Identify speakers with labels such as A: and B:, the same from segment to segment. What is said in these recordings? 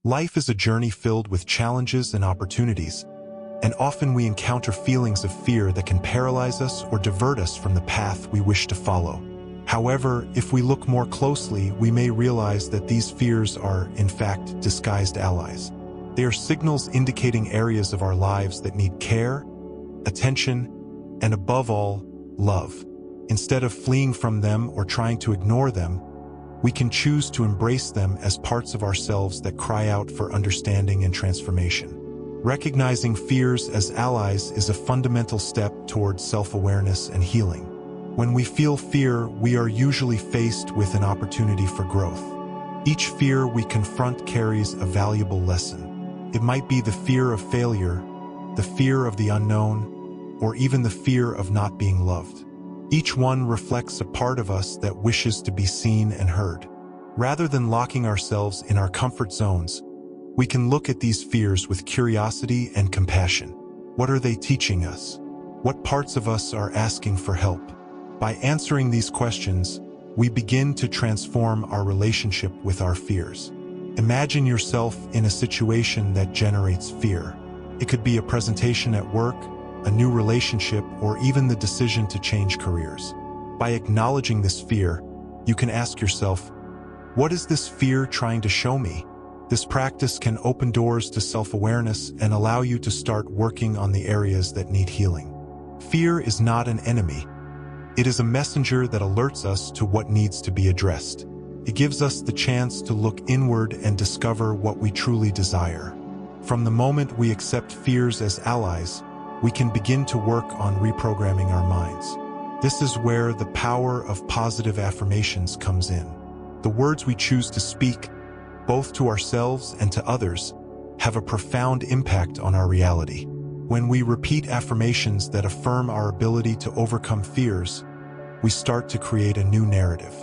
A: Life is a journey filled with challenges and opportunities, and often we encounter feelings of fear that can paralyze us or divert us from the path we wish to follow. However, if we look more closely, we may realize that these fears are, in fact, disguised allies. They are signals indicating areas of our lives that need care, attention, and above all, love. Instead of fleeing from them or trying to ignore them, we can choose to embrace them as parts of ourselves that cry out for understanding and transformation. Recognizing fears as allies is a fundamental step towards self-awareness and healing. When we feel fear, we are usually faced with an opportunity for growth. Each fear we confront carries a valuable lesson. It might be the fear of failure, the fear of the unknown, or even the fear of not being loved. Each one reflects a part of us that wishes to be seen and heard. Rather than locking ourselves in our comfort zones, we can look at these fears with curiosity and compassion. What are they teaching us? What parts of us are asking for help? By answering these questions, we begin to transform our relationship with our fears. Imagine yourself in a situation that generates fear. It could be a presentation at work, a new relationship, or even the decision to change careers. By acknowledging this fear, you can ask yourself, what is this fear trying to show me? This practice can open doors to self-awareness and allow you to start working on the areas that need healing. Fear is not an enemy. It is a messenger that alerts us to what needs to be addressed. It gives us the chance to look inward and discover what we truly desire. From the moment we accept fears as allies, we can begin to work on reprogramming our minds. This is where the power of positive affirmations comes in. The words we choose to speak, both to ourselves and to others, have a profound impact on our reality. When we repeat affirmations that affirm our ability to overcome fears, we start to create a new narrative.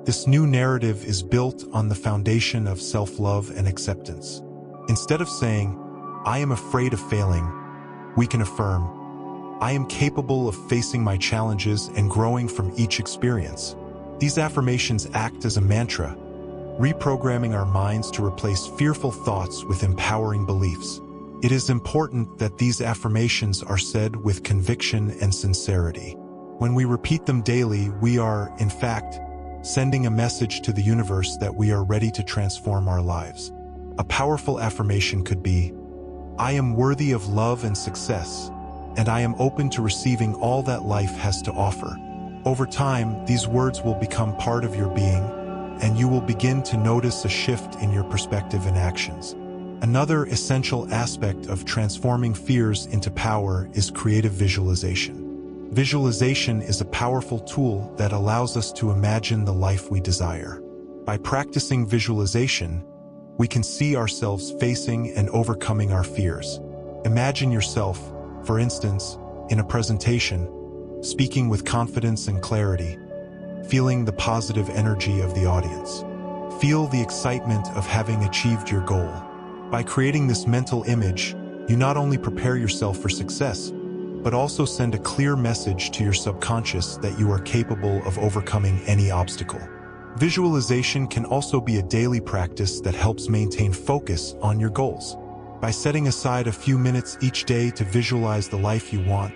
A: This new narrative is built on the foundation of self-love and acceptance. Instead of saying, "I am afraid of failing," we can affirm, "I am capable of facing my challenges and growing from each experience." These affirmations act as a mantra, reprogramming our minds to replace fearful thoughts with empowering beliefs. It is important that these affirmations are said with conviction and sincerity. When we repeat them daily, we are, in fact, sending a message to the universe that we are ready to transform our lives. A powerful affirmation could be, "I am worthy of love and success, and I am open to receiving all that life has to offer." Over time, these words will become part of your being, and you will begin to notice a shift in your perspective and actions. Another essential aspect of transforming fears into power is creative visualization. Visualization is a powerful tool that allows us to imagine the life we desire. By practicing visualization, we can see ourselves facing and overcoming our fears. Imagine yourself, for instance, in a presentation, speaking with confidence and clarity, feeling the positive energy of the audience. Feel the excitement of having achieved your goal. By creating this mental image, you not only prepare yourself for success, but also send a clear message to your subconscious that you are capable of overcoming any obstacle. Visualization can also be a daily practice that helps maintain focus on your goals. By setting aside a few minutes each day to visualize the life you want,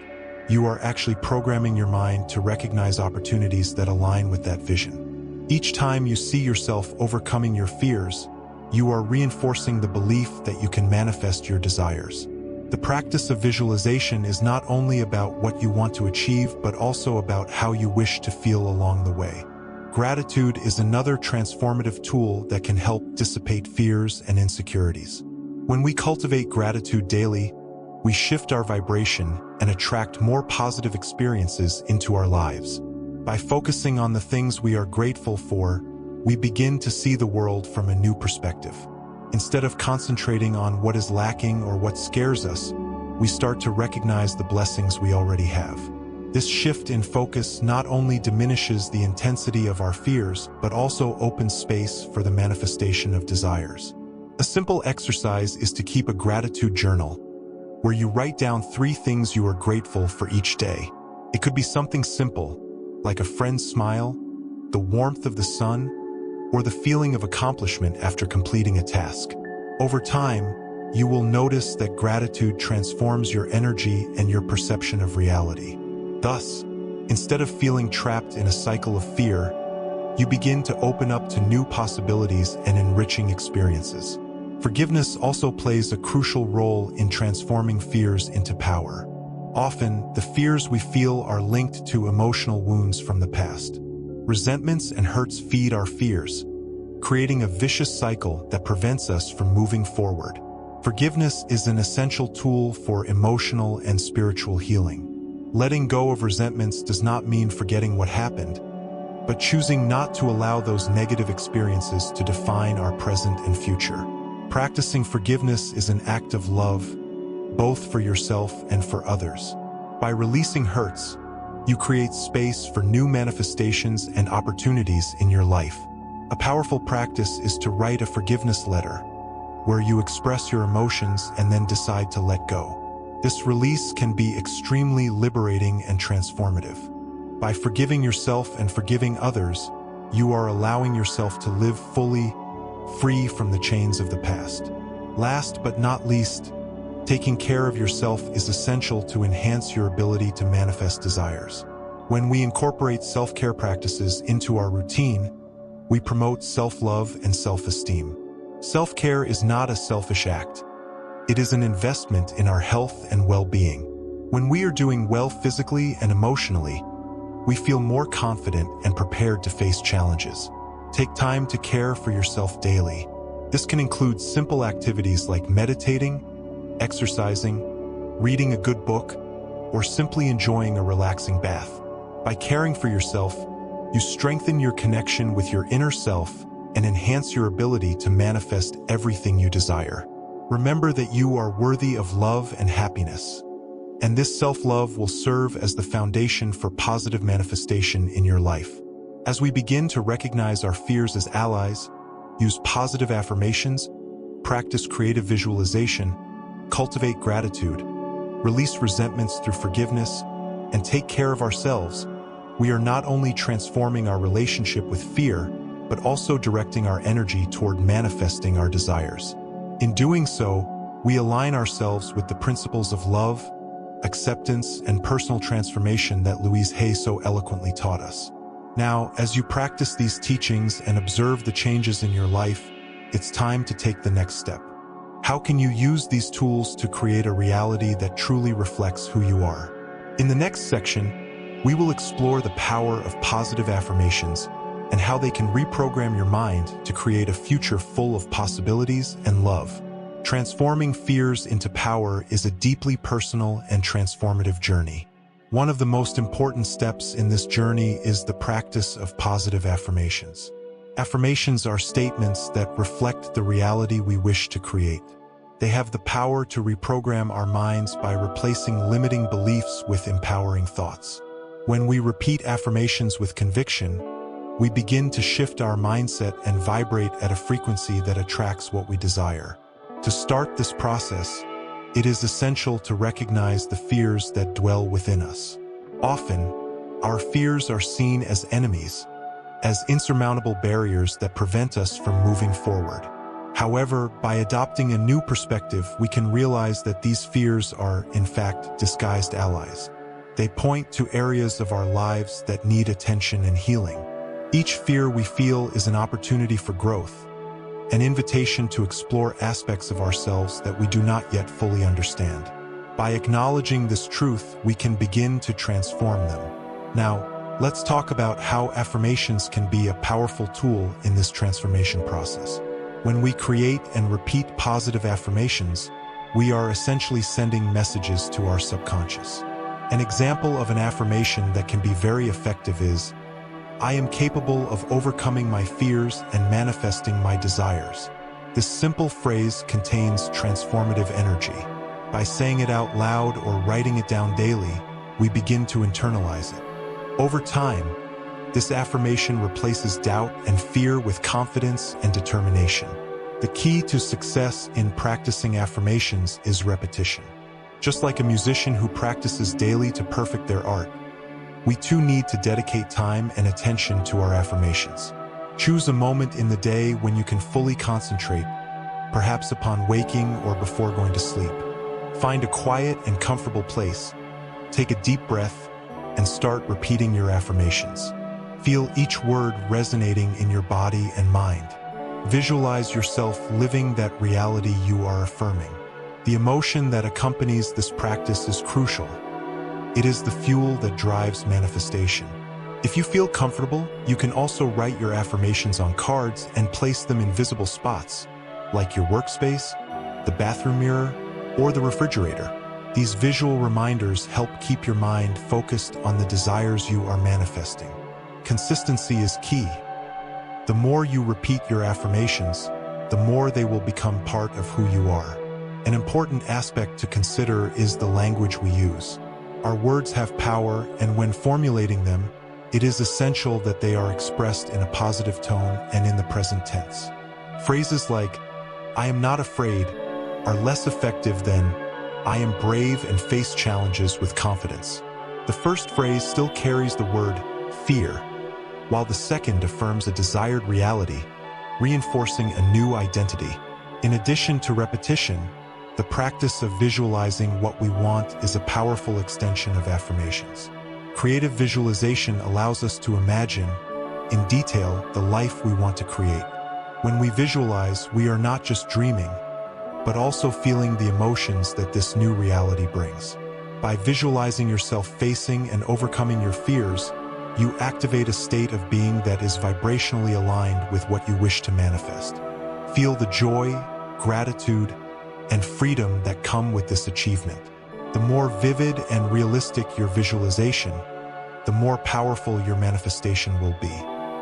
A: you are actually programming your mind to recognize opportunities that align with that vision. Each time you see yourself overcoming your fears, you are reinforcing the belief that you can manifest your desires. The practice of visualization is not only about what you want to achieve, but also about how you wish to feel along the way. Gratitude is another transformative tool that can help dissipate fears and insecurities. When we cultivate gratitude daily, we shift our vibration and attract more positive experiences into our lives. By focusing on the things we are grateful for, we begin to see the world from a new perspective. Instead of concentrating on what is lacking or what scares us, we start to recognize the blessings we already have. This shift in focus not only diminishes the intensity of our fears, but also opens space for the manifestation of desires. A simple exercise is to keep a gratitude journal, where you write down 3 things you are grateful for each day. It could be something simple, like a friend's smile, the warmth of the sun, or the feeling of accomplishment after completing a task. Over time, you will notice that gratitude transforms your energy and your perception of reality. Thus, instead of feeling trapped in a cycle of fear, you begin to open up to new possibilities and enriching experiences. Forgiveness also plays a crucial role in transforming fears into power. Often, the fears we feel are linked to emotional wounds from the past. Resentments and hurts feed our fears, creating a vicious cycle that prevents us from moving forward. Forgiveness is an essential tool for emotional and spiritual healing. Letting go of resentments does not mean forgetting what happened, but choosing not to allow those negative experiences to define our present and future. Practicing forgiveness is an act of love, both for yourself and for others. By releasing hurts, you create space for new manifestations and opportunities in your life. A powerful practice is to write a forgiveness letter, where you express your emotions and then decide to let go. This release can be extremely liberating and transformative. By forgiving yourself and forgiving others, you are allowing yourself to live fully, free from the chains of the past. Last but not least, taking care of yourself is essential to enhance your ability to manifest desires. When we incorporate self-care practices into our routine, we promote self-love and self-esteem. Self-care is not a selfish act. It is an investment in our health and well-being. When we are doing well physically and emotionally, we feel more confident and prepared to face challenges. Take time to care for yourself daily. This can include simple activities like meditating, exercising, reading a good book, or simply enjoying a relaxing bath. By caring for yourself, you strengthen your connection with your inner self and enhance your ability to manifest everything you desire. Remember that you are worthy of love and happiness, and this self-love will serve as the foundation for positive manifestation in your life. As we begin to recognize our fears as allies, use positive affirmations, practice creative visualization, cultivate gratitude, release resentments through forgiveness, and take care of ourselves, we are not only transforming our relationship with fear, but also directing our energy toward manifesting our desires. In doing so, we align ourselves with the principles of love, acceptance, and personal transformation that Louise Hay so eloquently taught us. Now, as you practice these teachings and observe the changes in your life, it's time to take the next step. How can you use these tools to create a reality that truly reflects who you are? In the next section, we will explore the power of positive affirmations and how they can reprogram your mind to create a future full of possibilities and love. Transforming fears into power is a deeply personal and transformative journey. One of the most important steps in this journey is the practice of positive affirmations. Affirmations are statements that reflect the reality we wish to create. They have the power to reprogram our minds by replacing limiting beliefs with empowering thoughts. When we repeat affirmations with conviction, we begin to shift our mindset and vibrate at a frequency that attracts what we desire. To start this process, it is essential to recognize the fears that dwell within us. Often, our fears are seen as enemies, as insurmountable barriers that prevent us from moving forward. However, by adopting a new perspective, we can realize that these fears are, in fact, disguised allies. They point to areas of our lives that need attention and healing. Each fear we feel is an opportunity for growth, an invitation to explore aspects of ourselves that we do not yet fully understand. By acknowledging this truth, we can begin to transform them. Now, let's talk about how affirmations can be a powerful tool in this transformation process. When we create and repeat positive affirmations, we are essentially sending messages to our subconscious. An example of an affirmation that can be very effective is, "I am capable of overcoming my fears and manifesting my desires." This simple phrase contains transformative energy. By saying it out loud or writing it down daily, we begin to internalize it. Over time, this affirmation replaces doubt and fear with confidence and determination. The key to success in practicing affirmations is repetition. Just like a musician who practices daily to perfect their art, we too need to dedicate time and attention to our affirmations. Choose a moment in the day when you can fully concentrate, perhaps upon waking or before going to sleep. Find a quiet and comfortable place, take a deep breath, and start repeating your affirmations. Feel each word resonating in your body and mind. Visualize yourself living that reality you are affirming. The emotion that accompanies this practice is crucial. It is the fuel that drives manifestation. If you feel comfortable, you can also write your affirmations on cards and place them in visible spots, like your workspace, the bathroom mirror, or the refrigerator. These visual reminders help keep your mind focused on the desires you are manifesting. Consistency is key. The more you repeat your affirmations, the more they will become part of who you are. An important aspect to consider is the language we use. Our words have power, and when formulating them, it is essential that they are expressed in a positive tone and in the present tense. Phrases like, "I am not afraid," are less effective than, "I am brave and face challenges with confidence." The first phrase still carries the word fear, while the second affirms a desired reality, reinforcing a new identity. In addition to repetition, the practice of visualizing what we want is a powerful extension of affirmations. Creative visualization allows us to imagine, in detail, the life we want to create. When we visualize, we are not just dreaming, but also feeling the emotions that this new reality brings. By visualizing yourself facing and overcoming your fears, you activate a state of being that is vibrationally aligned with what you wish to manifest. Feel the joy, gratitude, and freedom that come with this achievement. The more vivid and realistic your visualization, the more powerful your manifestation will be.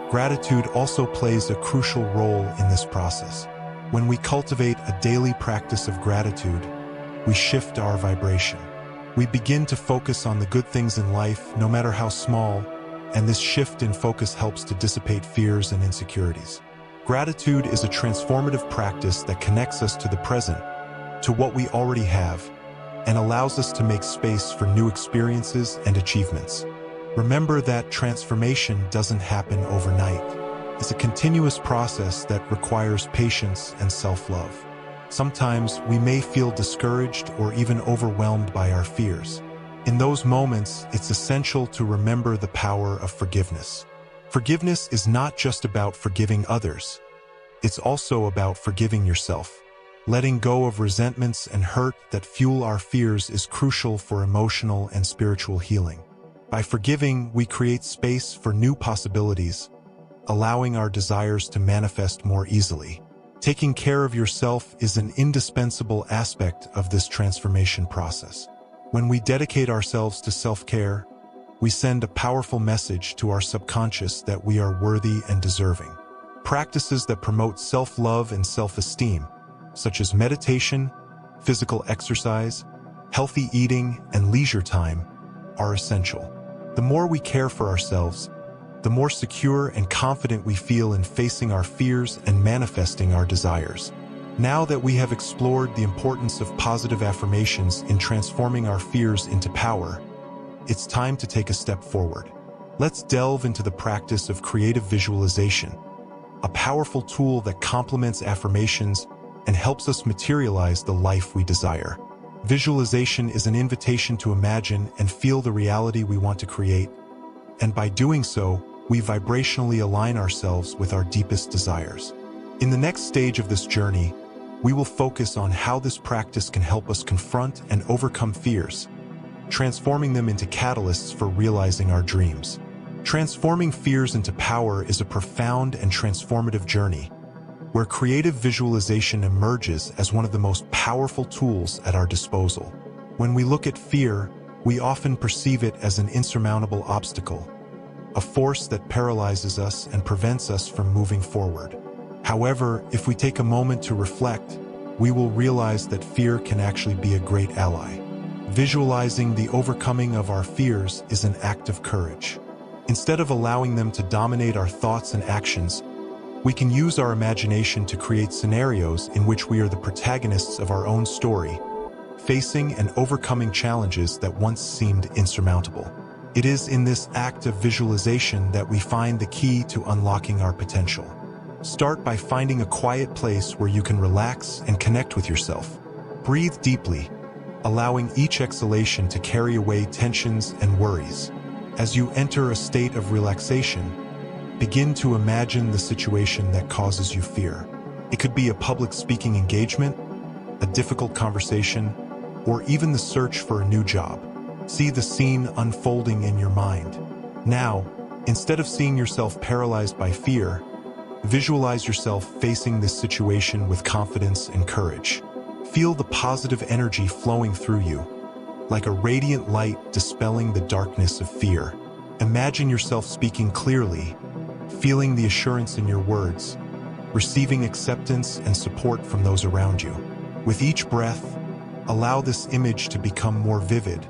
A: Gratitude also plays a crucial role in this process. When we cultivate a daily practice of gratitude, we shift our vibration. We begin to focus on the good things in life, no matter how small, and this shift in focus helps to dissipate fears and insecurities. Gratitude is a transformative practice that connects us to the present, to what we already have, and allows us to make space for new experiences and achievements. Remember that transformation doesn't happen overnight. It's a continuous process that requires patience and self-love. Sometimes we may feel discouraged or even overwhelmed by our fears. In those moments, it's essential to remember the power of forgiveness. Forgiveness is not just about forgiving others. It's also about forgiving yourself. Letting go of resentments and hurt that fuel our fears is crucial for emotional and spiritual healing. By forgiving, we create space for new possibilities, allowing our desires to manifest more easily. Taking care of yourself is an indispensable aspect of this transformation process. When we dedicate ourselves to self-care, we send a powerful message to our subconscious that we are worthy and deserving. Practices that promote self-love and self-esteem, such as meditation, physical exercise, healthy eating, and leisure time, are essential. The more we care for ourselves, the more secure and confident we feel in facing our fears and manifesting our desires. Now that we have explored the importance of positive affirmations in transforming our fears into power, it's time to take a step forward. Let's delve into the practice of creative visualization, a powerful tool that complements affirmations and helps us materialize the life we desire. Visualization is an invitation to imagine and feel the reality we want to create, and by doing so, we vibrationally align ourselves with our deepest desires. In the next stage of this journey, we will focus on how this practice can help us confront and overcome fears, transforming them into catalysts for realizing our dreams. Transforming fears into power is a profound and transformative journey, where creative visualization emerges as one of the most powerful tools at our disposal. When we look at fear, we often perceive it as an insurmountable obstacle, a force that paralyzes us and prevents us from moving forward. However, if we take a moment to reflect, we will realize that fear can actually be a great ally. Visualizing the overcoming of our fears is an act of courage. Instead of allowing them to dominate our thoughts and actions, we can use our imagination to create scenarios in which we are the protagonists of our own story, facing and overcoming challenges that once seemed insurmountable. It is in this act of visualization that we find the key to unlocking our potential. Start by finding a quiet place where you can relax and connect with yourself. Breathe deeply, allowing each exhalation to carry away tensions and worries. As you enter a state of relaxation, begin to imagine the situation that causes you fear. It could be a public speaking engagement, a difficult conversation, or even the search for a new job. See the scene unfolding in your mind. Now, instead of seeing yourself paralyzed by fear, visualize yourself facing this situation with confidence and courage. Feel the positive energy flowing through you, like a radiant light dispelling the darkness of fear. Imagine yourself speaking clearly, feeling the assurance in your words, receiving acceptance and support from those around you. With each breath, allow this image to become more vivid,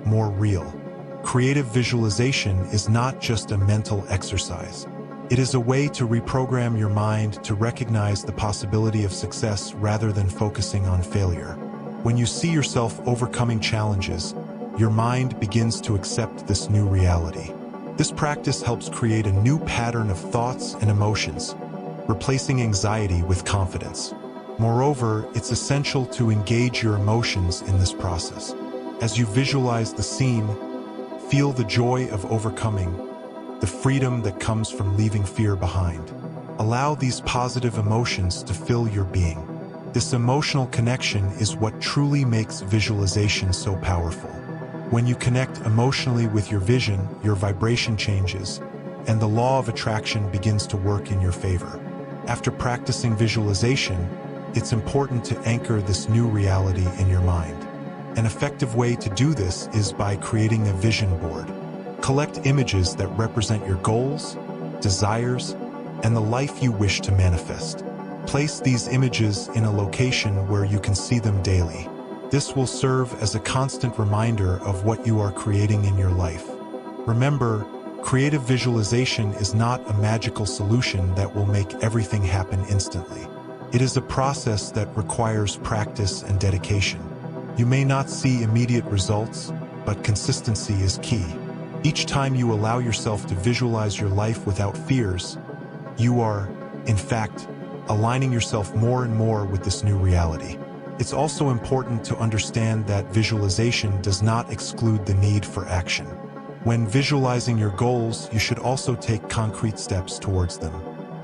A: more real. Creative visualization is not just a mental exercise. It is a way to reprogram your mind to recognize the possibility of success rather than focusing on failure. When you see yourself overcoming challenges, your mind begins to accept this new reality. This practice helps create a new pattern of thoughts and emotions, replacing anxiety with confidence. Moreover, it's essential to engage your emotions in this process. As you visualize the scene, feel the joy of overcoming, the freedom that comes from leaving fear behind. Allow these positive emotions to fill your being. This emotional connection is what truly makes visualization so powerful. When you connect emotionally with your vision, your vibration changes, and the law of attraction begins to work in your favor. After practicing visualization, it's important to anchor this new reality in your mind. An effective way to do this is by creating a vision board. Collect images that represent your goals, desires, and the life you wish to manifest. Place these images in a location where you can see them daily. This will serve as a constant reminder of what you are creating in your life. Remember, creative visualization is not a magical solution that will make everything happen instantly. It is a process that requires practice and dedication. You may not see immediate results, but consistency is key. Each time you allow yourself to visualize your life without fears, you are, in fact, aligning yourself more and more with this new reality. It's also important to understand that visualization does not exclude the need for action. When visualizing your goals, you should also take concrete steps towards them.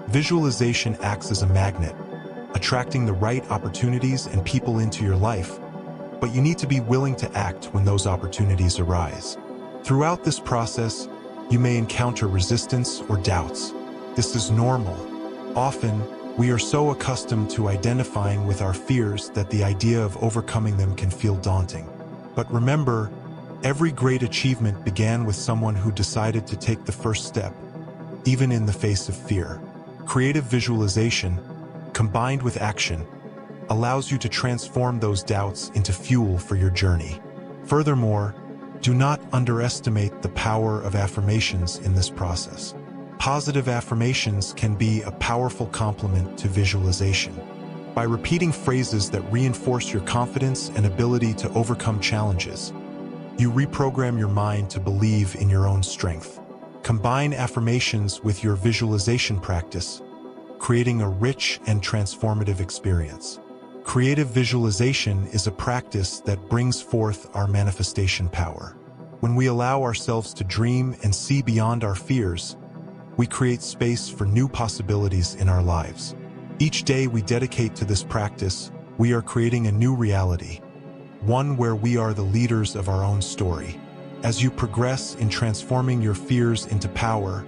A: Visualization acts as a magnet, attracting the right opportunities and people into your life, but you need to be willing to act when those opportunities arise. Throughout this process, you may encounter resistance or doubts. This is normal. Often, we are so accustomed to identifying with our fears that the idea of overcoming them can feel daunting. But remember, every great achievement began with someone who decided to take the first step, even in the face of fear. Creative visualization, combined with action, allows you to transform those doubts into fuel for your journey. Furthermore, do not underestimate the power of affirmations in this process. Positive affirmations can be a powerful complement to visualization. By repeating phrases that reinforce your confidence and ability to overcome challenges, you reprogram your mind to believe in your own strength. Combine affirmations with your visualization practice, creating a rich and transformative experience. Creative visualization is a practice that brings forth our manifestation power. When we allow ourselves to dream and see beyond our fears, we create space for new possibilities in our lives. Each day we dedicate to this practice, we are creating a new reality, one where we are the leaders of our own story. As you progress in transforming your fears into power,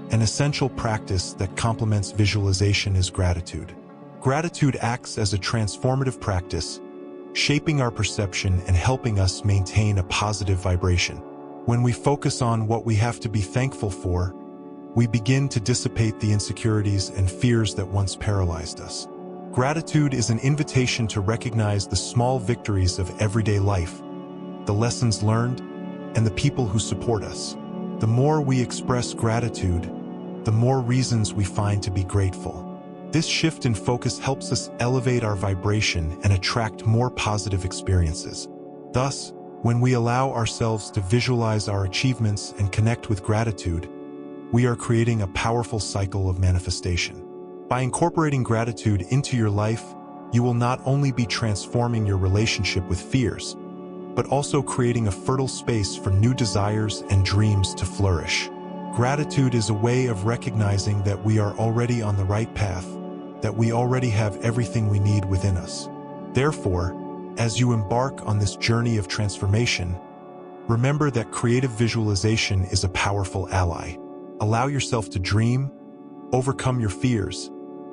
A: an essential practice that complements visualization is gratitude. Gratitude acts as a transformative practice, shaping our perception and helping us maintain a positive vibration. When we focus on what we have to be thankful for, we begin to dissipate the insecurities and fears that once paralyzed us. Gratitude is an invitation to recognize the small victories of everyday life, the lessons learned, and the people who support us. The more we express gratitude, the more reasons we find to be grateful. This shift in focus helps us elevate our vibration and attract more positive experiences. Thus, when we allow ourselves to visualize our achievements and connect with gratitude, we are creating a powerful cycle of manifestation. By incorporating gratitude into your life, you will not only be transforming your relationship with fears, but also creating a fertile space for new desires and dreams to flourish. Gratitude is a way of recognizing that we are already on the right path, that we already have everything we need within us. Therefore, as you embark on this journey of transformation, remember that creative visualization is a powerful ally. Allow yourself to dream, overcome your fears,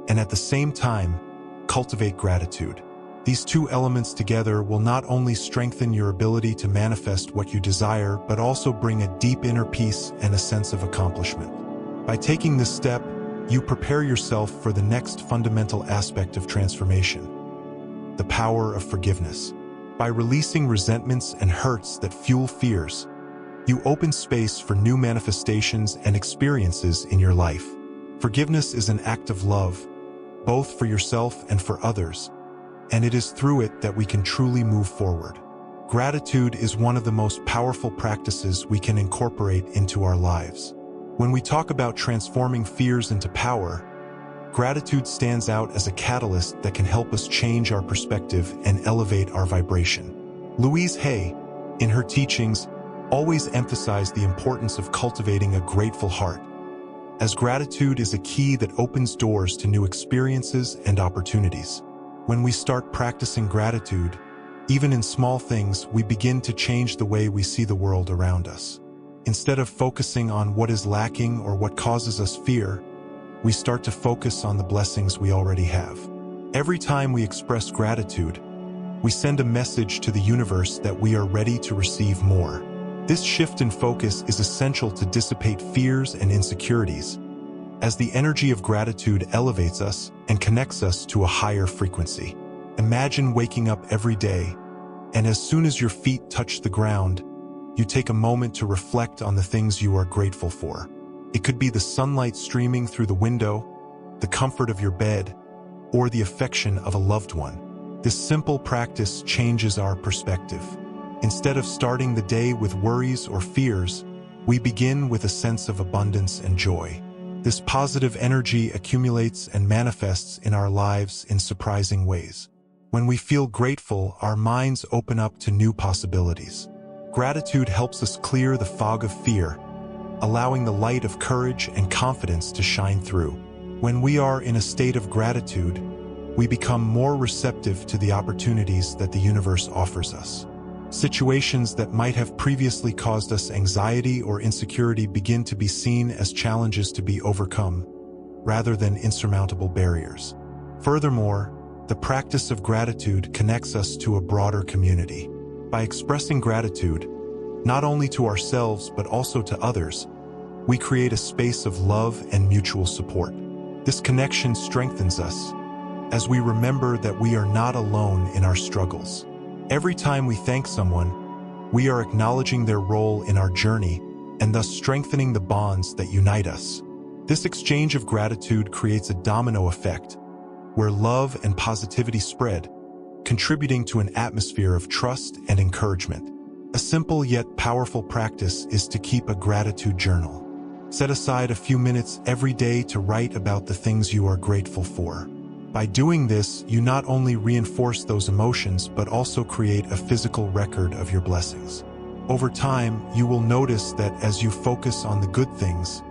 A: and at the same time, cultivate gratitude. These two elements together will not only strengthen your ability to manifest what you desire, but also bring a deep inner peace and a sense of accomplishment. By taking this step, you prepare yourself for the next fundamental aspect of transformation: the power of forgiveness. By releasing resentments and hurts that fuel fears, you open space for new manifestations and experiences in your life. Forgiveness is an act of love, both for yourself and for others, and it is through it that we can truly move forward. Gratitude is one of the most powerful practices we can incorporate into our lives. When we talk about transforming fears into power, gratitude stands out as a catalyst that can help us change our perspective and elevate our vibration. Louise Hay, in her teachings, always emphasized the importance of cultivating a grateful heart, as gratitude is a key that opens doors to new experiences and opportunities. When we start practicing gratitude, even in small things, we begin to change the way we see the world around us. Instead of focusing on what is lacking or what causes us fear, we start to focus on the blessings we already have. Every time we express gratitude, we send a message to the universe that we are ready to receive more. This shift in focus is essential to dissipate fears and insecurities, as the energy of gratitude elevates us and connects us to a higher frequency. Imagine waking up every day, and as soon as your feet touch the ground, you take a moment to reflect on the things you are grateful for. It could be the sunlight streaming through the window, the comfort of your bed, or the affection of a loved one. This simple practice changes our perspective. Instead of starting the day with worries or fears, we begin with a sense of abundance and joy. This positive energy accumulates and manifests in our lives in surprising ways. When we feel grateful, our minds open up to new possibilities. Gratitude helps us clear the fog of fear, allowing the light of courage and confidence to shine through. When we are in a state of gratitude, we become more receptive to the opportunities that the universe offers us. Situations that might have previously caused us anxiety or insecurity begin to be seen as challenges to be overcome, rather than insurmountable barriers. Furthermore, the practice of gratitude connects us to a broader community. By expressing gratitude, not only to ourselves but also to others, we create a space of love and mutual support. This connection strengthens us, as we remember that we are not alone in our struggles. Every time we thank someone, we are acknowledging their role in our journey and thus strengthening the bonds that unite us. This exchange of gratitude creates a domino effect, where love and positivity spread, contributing to an atmosphere of trust and encouragement. A simple yet powerful practice is to keep a gratitude journal. Set aside a few minutes every day to write about the things you are grateful for. By doing this, you not only reinforce those emotions but also create a physical record of your blessings. Over time, you will notice that as you focus on the good things,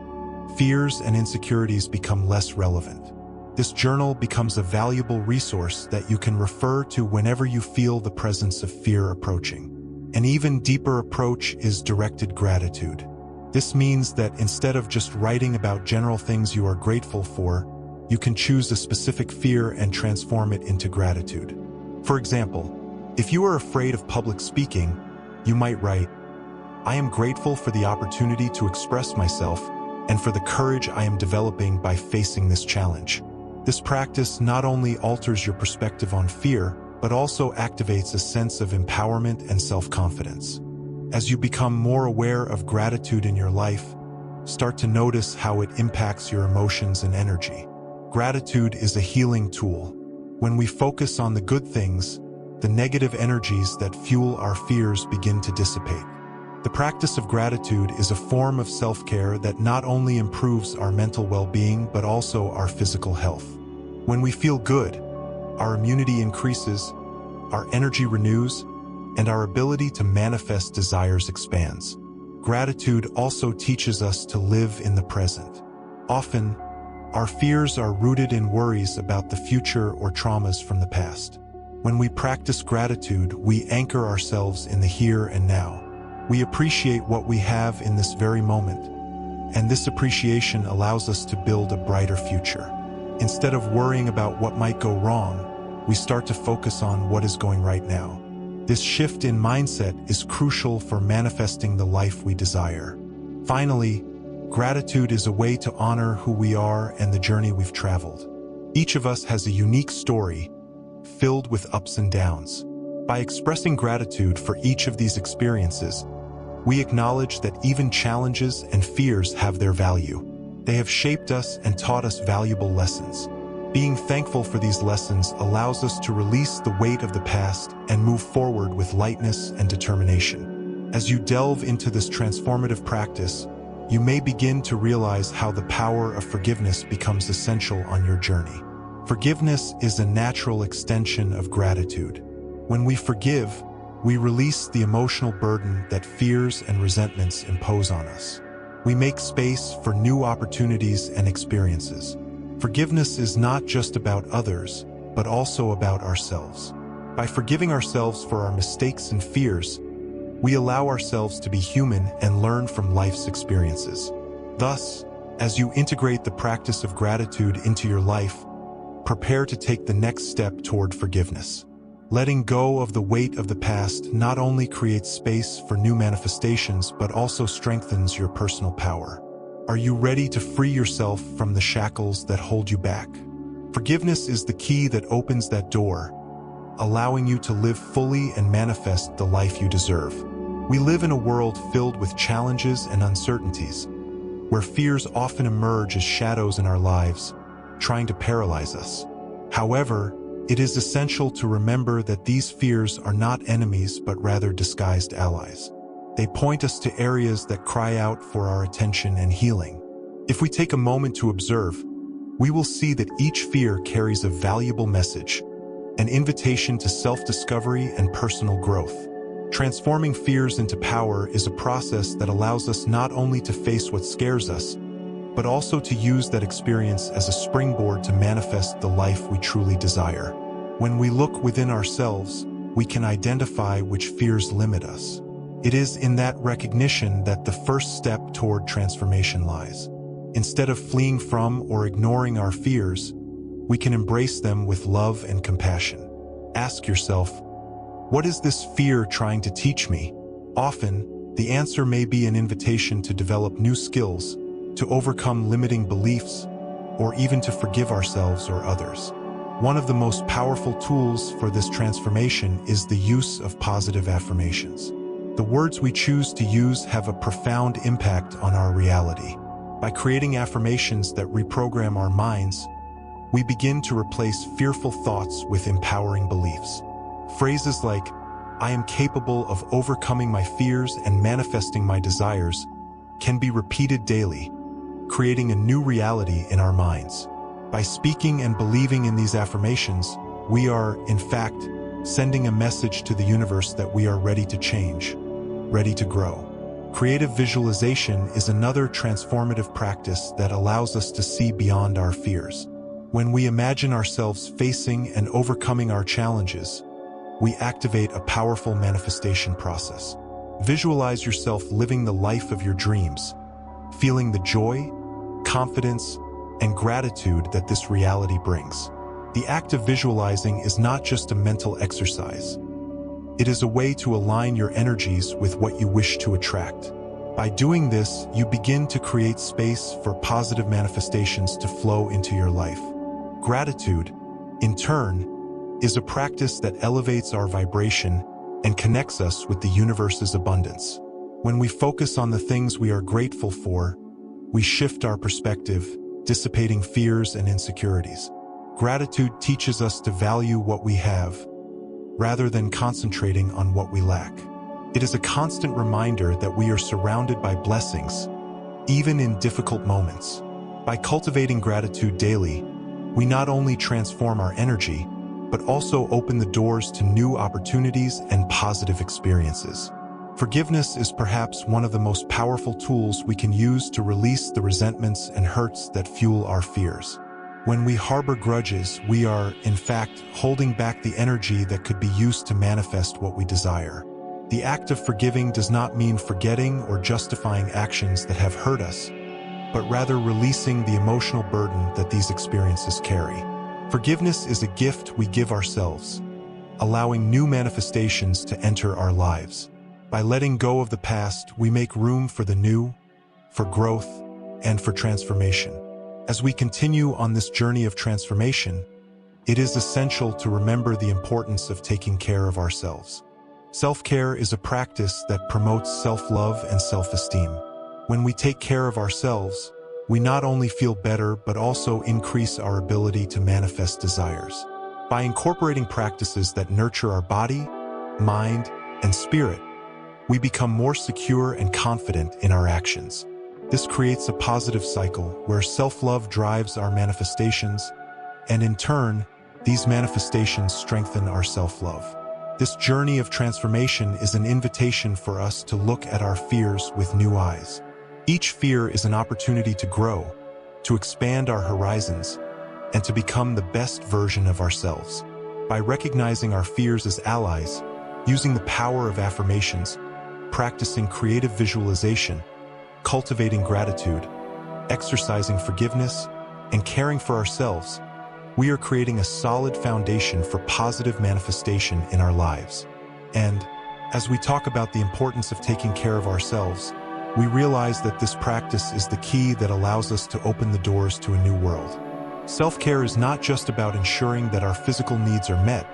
A: fears and insecurities become less relevant. This journal becomes a valuable resource that you can refer to whenever you feel the presence of fear approaching. An even deeper approach is directed gratitude. This means that instead of just writing about general things you are grateful for, you can choose a specific fear and transform it into gratitude. For example, if you are afraid of public speaking, you might write, "I am grateful for the opportunity to express myself and for the courage I am developing by facing this challenge." This practice not only alters your perspective on fear, but also activates a sense of empowerment and self-confidence. As you become more aware of gratitude in your life, start to notice how it impacts your emotions and energy. Gratitude is a healing tool. When we focus on the good things, the negative energies that fuel our fears begin to dissipate. The practice of gratitude is a form of self-care that not only improves our mental well-being but also our physical health. When we feel good, our immunity increases, our energy renews, and our ability to manifest desires expands. Gratitude also teaches us to live in the present. Often, our fears are rooted in worries about the future or traumas from the past. When we practice gratitude, we anchor ourselves in the here and now. We appreciate what we have in this very moment, and this appreciation allows us to build a brighter future. Instead of worrying about what might go wrong, we start to focus on what is going right now. This shift in mindset is crucial for manifesting the life we desire. Finally, gratitude is a way to honor who we are and the journey we've traveled. Each of us has a unique story, filled with ups and downs. By expressing gratitude for each of these experiences, we acknowledge that even challenges and fears have their value. They have shaped us and taught us valuable lessons. Being thankful for these lessons allows us to release the weight of the past and move forward with lightness and determination. As you delve into this transformative practice, you may begin to realize how the power of forgiveness becomes essential on your journey. Forgiveness is a natural extension of gratitude. When we forgive, we release the emotional burden that fears and resentments impose on us. We make space for new opportunities and experiences. Forgiveness is not just about others, but also about ourselves. By forgiving ourselves for our mistakes and fears, we allow ourselves to be human and learn from life's experiences. Thus, as you integrate the practice of gratitude into your life, prepare to take the next step toward forgiveness. Letting go of the weight of the past not only creates space for new manifestations, but also strengthens your personal power. Are you ready to free yourself from the shackles that hold you back? Forgiveness is the key that opens that door, allowing you to live fully and manifest the life you deserve. We live in a world filled with challenges and uncertainties, where fears often emerge as shadows in our lives, trying to paralyze us. However, it is essential to remember that these fears are not enemies but rather disguised allies. They point us to areas that cry out for our attention and healing. If we take a moment to observe, we will see that each fear carries a valuable message, an invitation to self-discovery and personal growth. Transforming fears into power is a process that allows us not only to face what scares us, but also to use that experience as a springboard to manifest the life we truly desire. When we look within ourselves, we can identify which fears limit us. It is in that recognition that the first step toward transformation lies. Instead of fleeing from or ignoring our fears, we can embrace them with love and compassion. Ask yourself, what is this fear trying to teach me? Often, the answer may be an invitation to develop new skills, to overcome limiting beliefs, or even to forgive ourselves or others. One of the most powerful tools for this transformation is the use of positive affirmations. The words we choose to use have a profound impact on our reality. By creating affirmations that reprogram our minds, we begin to replace fearful thoughts with empowering beliefs. Phrases like, "I am capable of overcoming my fears and manifesting my desires," can be repeated daily, creating a new reality in our minds. By speaking and believing in these affirmations, we are, in fact, sending a message to the universe that we are ready to change, ready to grow. Creative visualization is another transformative practice that allows us to see beyond our fears. When we imagine ourselves facing and overcoming our challenges, we activate a powerful manifestation process. Visualize yourself living the life of your dreams, feeling the joy, confidence, and gratitude that this reality brings. The act of visualizing is not just a mental exercise. It is a way to align your energies with what you wish to attract. By doing this, you begin to create space for positive manifestations to flow into your life. Gratitude, in turn, is a practice that elevates our vibration and connects us with the universe's abundance. When we focus on the things we are grateful for, we shift our perspective, dissipating fears and insecurities. Gratitude teaches us to value what we have, rather than concentrating on what we lack. It is a constant reminder that we are surrounded by blessings, even in difficult moments. By cultivating gratitude daily, we not only transform our energy, but also open the doors to new opportunities and positive experiences. Forgiveness is perhaps one of the most powerful tools we can use to release the resentments and hurts that fuel our fears. When we harbor grudges, we are, in fact, holding back the energy that could be used to manifest what we desire. The act of forgiving does not mean forgetting or justifying actions that have hurt us, but rather releasing the emotional burden that these experiences carry. Forgiveness is a gift we give ourselves, allowing new manifestations to enter our lives. By letting go of the past, we make room for the new, for growth, and for transformation. As we continue on this journey of transformation, it is essential to remember the importance of taking care of ourselves. Self-care is a practice that promotes self-love and self-esteem. When we take care of ourselves, we not only feel better but also increase our ability to manifest desires. By incorporating practices that nurture our body, mind, and spirit, we become more secure and confident in our actions. This creates a positive cycle where self-love drives our manifestations, and in turn, these manifestations strengthen our self-love. This journey of transformation is an invitation for us to look at our fears with new eyes. Each fear is an opportunity to grow, to expand our horizons, and to become the best version of ourselves. By recognizing our fears as allies, using the power of affirmations, practicing creative visualization, cultivating gratitude, exercising forgiveness, and caring for ourselves, we are creating a solid foundation for positive manifestation in our lives. And as we talk about the importance of taking care of ourselves, we realize that this practice is the key that allows us to open the doors to a new world. Self-care is not just about ensuring that our physical needs are met,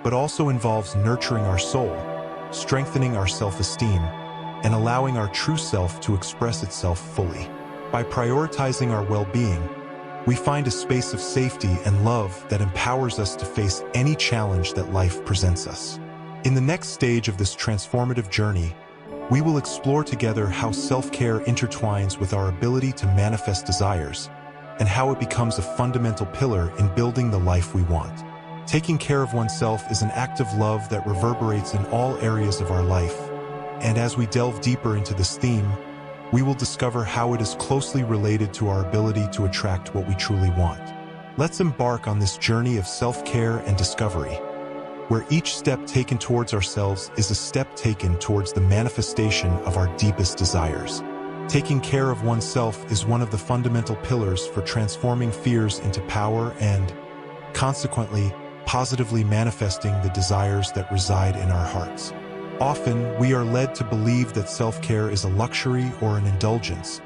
A: but also involves nurturing our soul, strengthening our self-esteem, and allowing our true self to express itself fully. By prioritizing our well-being, we find a space of safety and love that empowers us to face any challenge that life presents us. In the next stage of this transformative journey, we will explore together how self-care intertwines with our ability to manifest desires, and how it becomes a fundamental pillar in building the life we want. Taking care of oneself is an act of love that reverberates in all areas of our life, and as we delve deeper into this theme, we will discover how it is closely related to our ability to attract what we truly want. Let's embark on this journey of self-care and discovery, where each step taken towards ourselves is a step taken towards the manifestation of our deepest desires. Taking care of oneself is one of the fundamental pillars for transforming fears into power and, consequently, positively manifesting the desires that reside in our hearts. Often, we are led to believe that self-care is a luxury or an indulgence,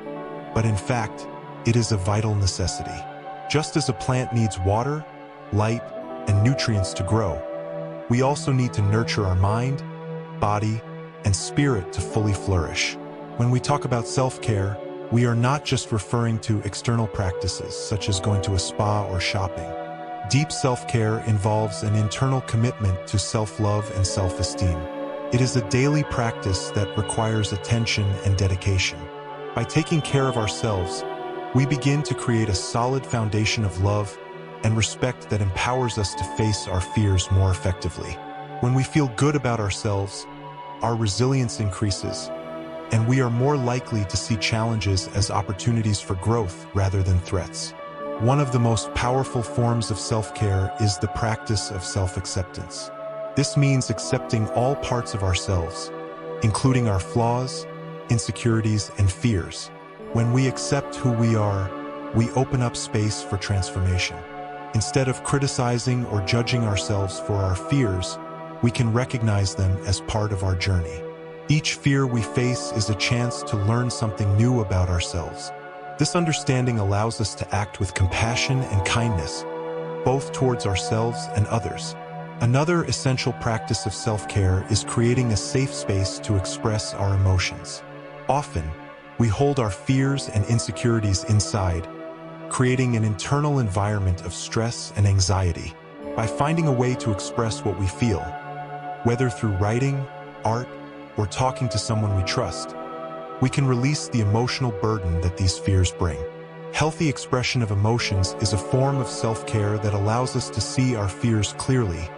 A: but in fact, it is a vital necessity. Just as a plant needs water, light, and nutrients to grow, we also need to nurture our mind, body, and spirit to fully flourish. When we talk about self-care, we are not just referring to external practices such as going to a spa or shopping. Deep self-care involves an internal commitment to self-love and self-esteem. It is a daily practice that requires attention and dedication. By taking care of ourselves, we begin to create a solid foundation of love and respect that empowers us to face our fears more effectively. When we feel good about ourselves, our resilience increases, and we are more likely to see challenges as opportunities for growth rather than threats. One of the most powerful forms of self-care is the practice of self-acceptance. This means accepting all parts of ourselves, including our flaws, insecurities, and fears. When we accept who we are, we open up space for transformation. Instead of criticizing or judging ourselves for our fears, we can recognize them as part of our journey. Each fear we face is a chance to learn something new about ourselves. This understanding allows us to act with compassion and kindness, both towards ourselves and others. Another essential practice of self-care is creating a safe space to express our emotions. Often, we hold our fears and insecurities inside, creating an internal environment of stress and anxiety. By finding a way to express what we feel, whether through writing, art, or talking to someone we trust, we can release the emotional burden that these fears bring. Healthy expression of emotions is a form of self-care that allows us to see our fears clearly,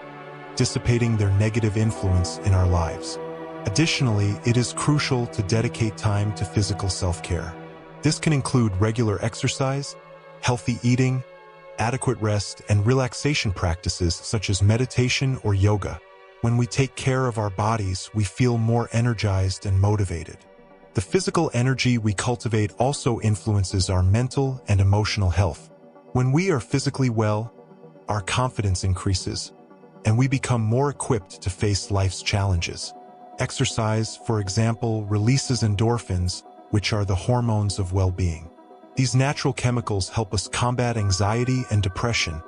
A: dissipating their negative influence in our lives. Additionally, it is crucial to dedicate time to physical self-care. This can include regular exercise, healthy eating, adequate rest, and relaxation practices such as meditation or yoga. When we take care of our bodies, we feel more energized and motivated. The physical energy we cultivate also influences our mental and emotional health. When we are physically well, our confidence increases, and we become more equipped to face life's challenges. Exercise, for example, releases endorphins, which are the hormones of well-being. These natural chemicals help us combat anxiety and depression,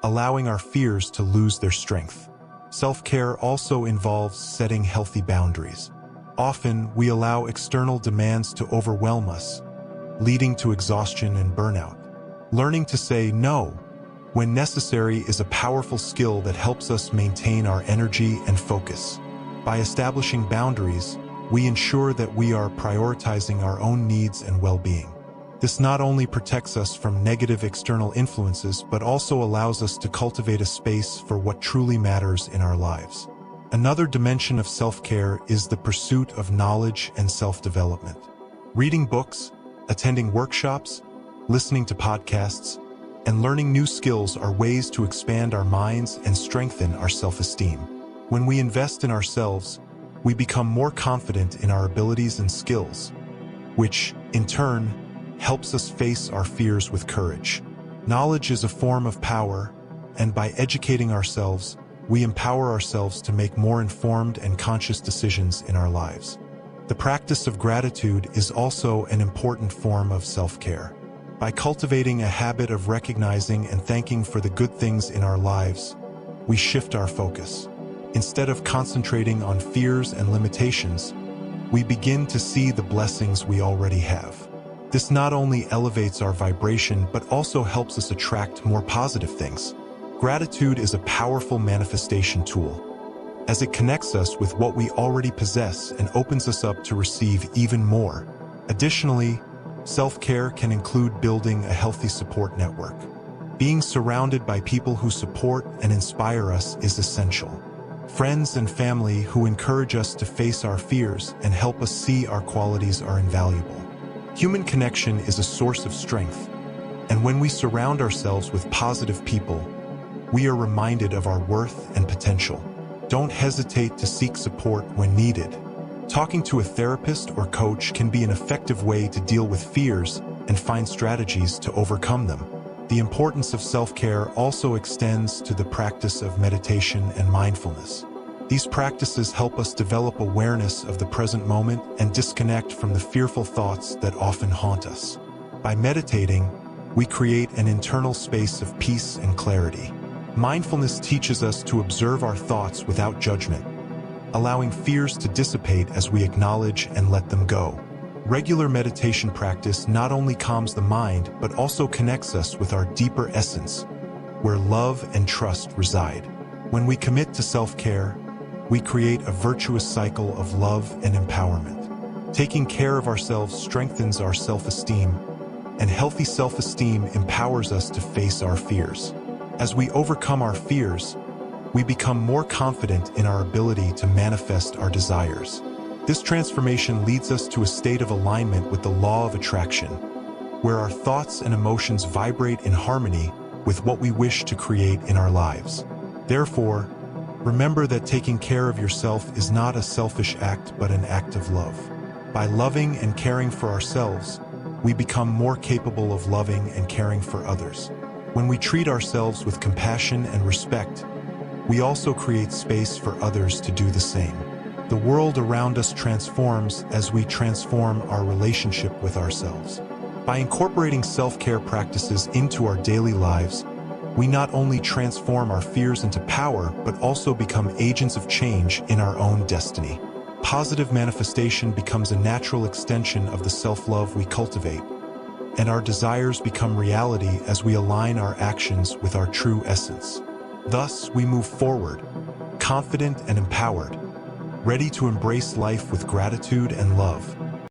A: allowing our fears to lose their strength. Self-care also involves setting healthy boundaries. Often, we allow external demands to overwhelm us, leading to exhaustion and burnout. Learning to say no when necessary is a powerful skill that helps us maintain our energy and focus. By establishing boundaries, we ensure that we are prioritizing our own needs and well-being. This not only protects us from negative external influences, but also allows us to cultivate a space for what truly matters in our lives. Another dimension of self-care is the pursuit of knowledge and self-development. Reading books, attending workshops, listening to podcasts, and learning new skills are ways to expand our minds and strengthen our self-esteem. When we invest in ourselves, we become more confident in our abilities and skills, which, in turn, helps us face our fears with courage. Knowledge is a form of power, and by educating ourselves, we empower ourselves to make more informed and conscious decisions in our lives. The practice of gratitude is also an important form of self-care. By cultivating a habit of recognizing and thanking for the good things in our lives, we shift our focus. Instead of concentrating on fears and limitations, we begin to see the blessings we already have. This not only elevates our vibration, but also helps us attract more positive things. Gratitude is a powerful manifestation tool, as it connects us with what we already possess and opens us up to receive even more. Additionally, self-care can include building a healthy support network. Being surrounded by people who support and inspire us is essential. Friends and family who encourage us to face our fears and help us see our qualities are invaluable. Human connection is a source of strength, and when we surround ourselves with positive people, we are reminded of our worth and potential. Don't hesitate to seek support when needed. Talking to a therapist or coach can be an effective way to deal with fears and find strategies to overcome them. The importance of self-care also extends to the practice of meditation and mindfulness. These practices help us develop awareness of the present moment and disconnect from the fearful thoughts that often haunt us. By meditating, we create an internal space of peace and clarity. Mindfulness teaches us to observe our thoughts without judgment, allowing fears to dissipate as we acknowledge and let them go. Regular meditation practice not only calms the mind, but also connects us with our deeper essence, where love and trust reside. When we commit to self-care, we create a virtuous cycle of love and empowerment. Taking care of ourselves strengthens our self-esteem, and healthy self-esteem empowers us to face our fears. As we overcome our fears, we become more confident in our ability to manifest our desires. This transformation leads us to a state of alignment with the law of attraction, where our thoughts and emotions vibrate in harmony with what we wish to create in our lives. Therefore, remember that taking care of yourself is not a selfish act, but an act of love. By loving and caring for ourselves, we become more capable of loving and caring for others. When we treat ourselves with compassion and respect, we also create space for others to do the same. The world around us transforms as we transform our relationship with ourselves. By incorporating self-care practices into our daily lives, we not only transform our fears into power, but also become agents of change in our own destiny. Positive manifestation becomes a natural extension of the self-love we cultivate, and our desires become reality as we align our actions with our true essence. Thus, we move forward, confident and empowered, ready to embrace life with gratitude and love.